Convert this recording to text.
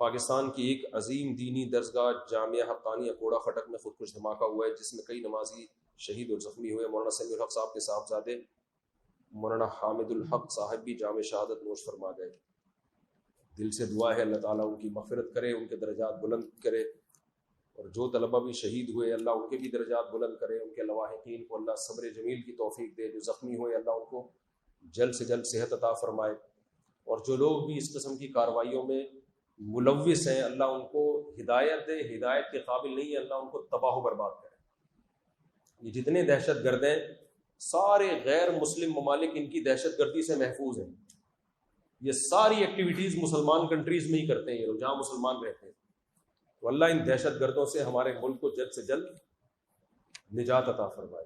پاکستان کی ایک عظیم دینی درسگاہ جامعہ حقانیہ کوڑا خٹک میں خودکش دھماکہ ہوا ہے، جس میں کئی نمازی شہید اور زخمی ہوئے۔ مولانا سمیع الحق صاحب کے صاحبزادے مولانا حامد الحق صاحب بھی جام شہادت نوش فرما گئے۔ دل سے دعا ہے اللہ تعالیٰ ان کی مغفرت کرے، ان کے درجات بلند کرے، اور جو طلبہ بھی شہید ہوئے اللہ ان کے بھی درجات بلند کرے، ان کے لواحقین کو اللہ صبر جمیل کی توفیق دے، جو زخمی ہوئے اللہ ان کو جلد سے جلد صحت عطا فرمائے، اور جو لوگ بھی اس قسم کی کارروائیوں میں ملوث ہیں اللہ ان کو ہدایت دے، ہدایت کے قابل نہیں ہے اللہ ان کو تباہ و برباد کرے۔ یہ جتنے دہشت گرد ہیں سارے غیر مسلم ممالک ان کی دہشت گردی سے محفوظ ہیں، یہ ساری ایکٹیویٹیز مسلمان کنٹریز میں ہی کرتے ہیں یہ لوگ جہاں مسلمان رہتے ہیں، تو اللہ ان دہشت گردوں سے ہمارے ملک کو جلد سے جلد نجات عطا فرمائے۔